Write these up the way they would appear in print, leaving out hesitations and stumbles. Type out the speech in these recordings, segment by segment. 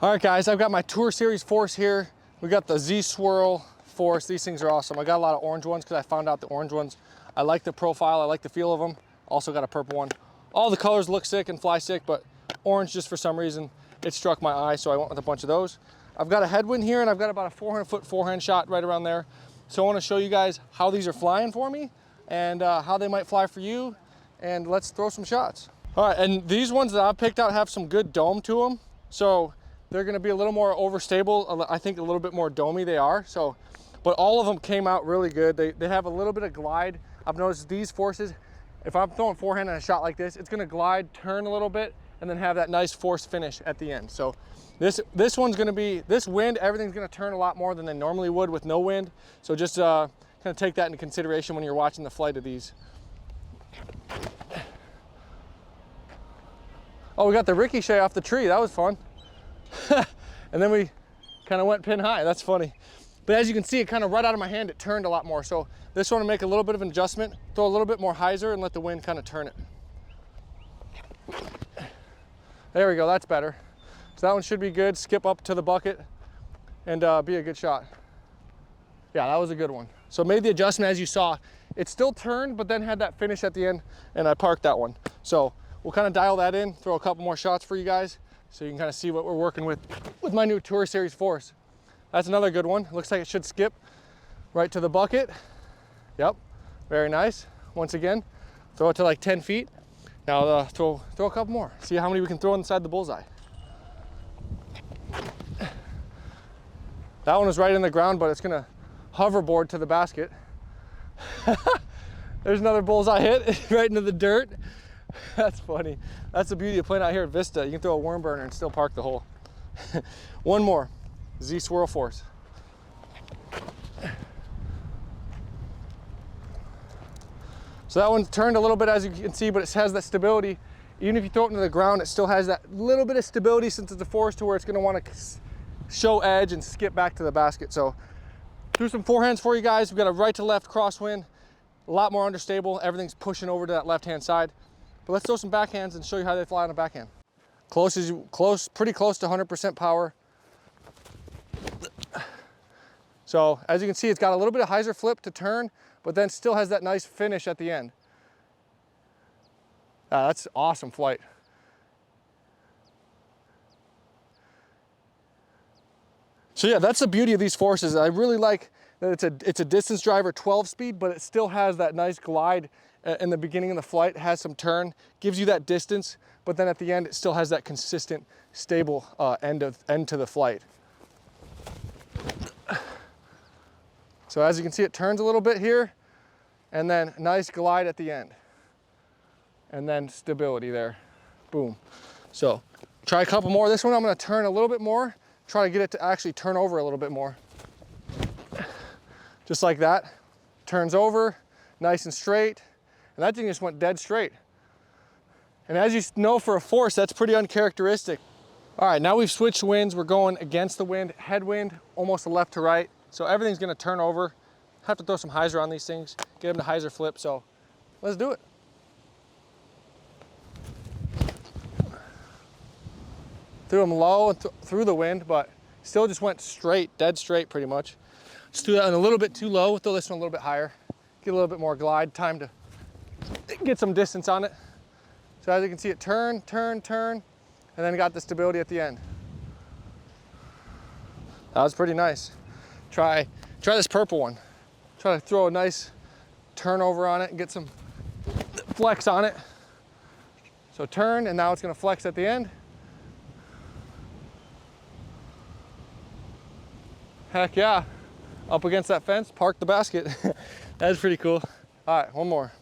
All right, guys, I've got my Tour Series force here. We got the Z Swirl force. These things are awesome. I got a lot of orange ones because I found out the orange ones, I like the profile, I like the feel of them. Also got a purple one. All the colors look sick and fly sick, but orange, just for some reason, it struck my eye, so I went with a bunch of those. I've got a Headwind here, and I've got about a 400-foot forehand shot right around there. So I want to show you guys how these are flying for me and how they might fly for you, and let's throw some shots. All right, and these ones that I've picked out have some good dome to them, so they're going to be a little more overstable. I think a little bit more domey they are. So, but all of them came out really good. They have a little bit of glide. I've noticed these forces, if I'm throwing forehand on a shot like this, it's going to glide, turn a little bit, and then have that nice force finish at the end. So this one's going to be, this wind, everything's going to turn a lot more than they normally would with no wind. So just kind of take that into consideration when you're watching the flight of these. Oh, we got the ricochet off the tree. That was fun. And then we kind of went pin high. That's funny. But as you can see, it kind of right out of my hand, it turned a lot more. So this one, to make a little bit of an adjustment, throw a little bit more hyzer and let the wind kind of turn it. There we go, that's better. So that one should be good. Skip up to the bucket and be a good shot. Yeah, that was a good one. So made the adjustment as you saw. It still turned, but then had that finish at the end, and I parked that one. So we'll kind of dial that in, throw a couple more shots for you guys, so you can kind of see what we're working with my new Tour Series force. That's another good one. Looks like it should skip right to the bucket. Yep, very nice. Once again, throw it to like 10 feet. Now throw a couple more. See how many we can throw inside the bullseye. That one was right in the ground, but it's gonna hoverboard to the basket. There's another bullseye hit right into the dirt. That's funny. That's the beauty of playing out here at Vista. You can throw a worm burner and still park the hole. One more, Z Swirl force. So that one turned a little bit, as you can see, but it has that stability. Even if you throw it into the ground, it still has that little bit of stability since it's a force to where it's gonna wanna show edge and skip back to the basket. So threw some forehands for you guys. We've got a right to left crosswind, a lot more understable. Everything's pushing over to that left-hand side. But let's throw some backhands and show you how they fly on a backhand. Pretty close to 100% power. So as you can see, it's got a little bit of hyzer flip to turn, but then still has that nice finish at the end. That's awesome flight. So yeah, that's the beauty of these forces. I really like that it's a distance driver 12 speed, but it still has that nice glide in the beginning of the flight. It has some turn, gives you that distance, but then at the end, it still has that consistent, stable end to the flight. So as you can see, it turns a little bit here, and then nice glide at the end. And then stability there, boom. So try a couple more. This one I'm gonna turn a little bit more, try to get it to actually turn over a little bit more. Just like that, turns over, nice and straight. And that thing just went dead straight. And as you know, for a force, that's pretty uncharacteristic. All right, now we've switched winds. We're going against the wind, headwind, almost a left to right. So everything's gonna turn over. Have to throw some hyzer on these things, get them to hyzer flip, so let's do it. Threw them low and through the wind, but still just went straight, dead straight pretty much. Just threw that one a little bit too low, throw this one a little bit higher. Get a little bit more glide, time to get some distance on it. So as you can see, it turn, turn, turn, and then got the stability at the end. That was pretty nice. Try this purple one. Try to throw a nice turnover on it and get some flex on it. So turn, and now it's gonna flex at the end. Heck yeah, up against that fence, park the basket. That's pretty cool. All right, one more.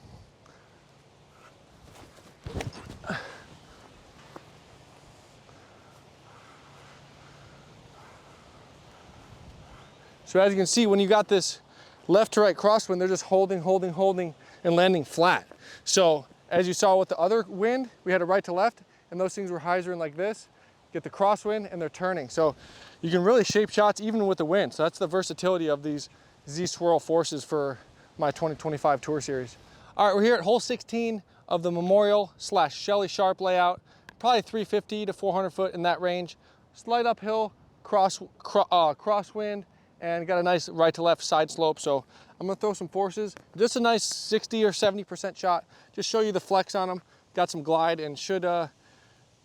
So as you can see, when you got this left to right crosswind, they're just holding, holding, holding, and landing flat. So as you saw with the other wind, we had a right to left, and those things were hyzering like this, get the crosswind, and they're turning. So you can really shape shots even with the wind. So that's the versatility of these Z Swirl forces for my 2025 Tour Series. All right, we're here at hole 16 of the Memorial / Shelly Sharp layout. Probably 350 to 400 foot in that range. slight uphill, crosswind, and got a nice right to left side slope. So I'm gonna throw some forces. Just a nice 60 or 70% shot. Just show you the flex on them. Got some glide and should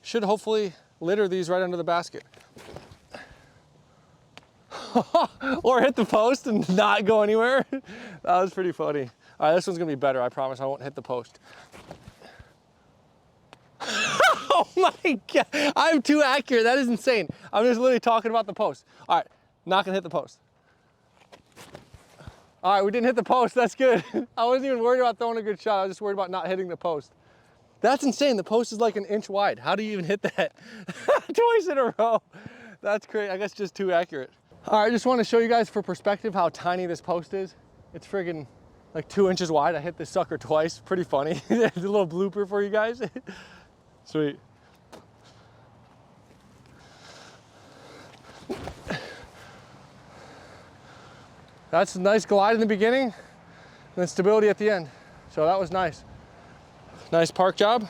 hopefully litter these right under the basket. Or hit the post and not go anywhere. That was pretty funny. All right, this one's gonna be better. I promise I won't hit the post. Oh my God, I'm too accurate. That is insane. I'm just literally talking about the post. All right, not gonna hit the post. All right, we didn't hit the post, that's good. I wasn't even worried about throwing a good shot. I was just worried about not hitting the post. That's insane, the post is like an inch wide. How do you even hit that? Twice in a row. That's crazy, I guess just too accurate. All right, I just want to show you guys for perspective how tiny this post is. It's friggin' like 2 inches wide. I hit this sucker twice, pretty funny. It's a little blooper for you guys. Sweet. That's a nice glide in the beginning and then stability at the end. So that was nice. Nice park job.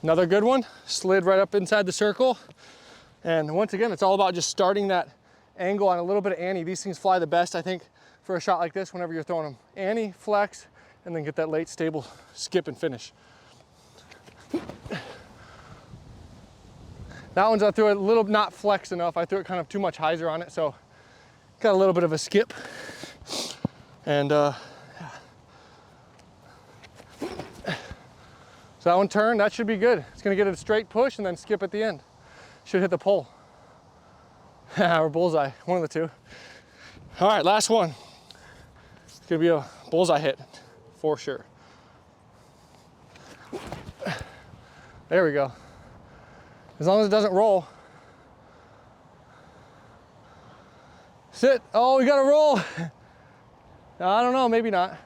Another good one, slid right up inside the circle. And once again, it's all about just starting that angle on a little bit of ante. These things fly the best, I think, for a shot like this whenever you're throwing them. Ante, flex, and then get that late stable skip and finish. That one's I threw it a little not flex enough. I threw it kind of too much hyzer on it, so got a little bit of a skip. And so that one turned, that should be good. It's gonna get a straight push and then skip at the end. Should hit the pole. Or bullseye, one of the two. All right, last one. It's gonna be a bullseye hit for sure. There we go. As long as it doesn't roll. Sit, oh, we gotta roll. I don't know, maybe not.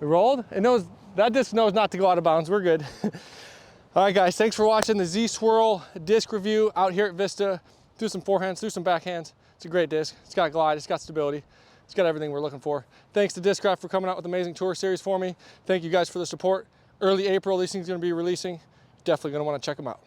We rolled, it knows, that disc knows not to go out of bounds, we're good. All right guys, thanks for watching the Z-Swirl disc review out here at Vista. Do some forehands, do some backhands. It's a great disc, it's got glide, it's got stability. It's got everything we're looking for. Thanks to Discraft for coming out with amazing tour series for me. Thank you guys for the support. Early April, these things are gonna be releasing. Definitely gonna wanna check them out.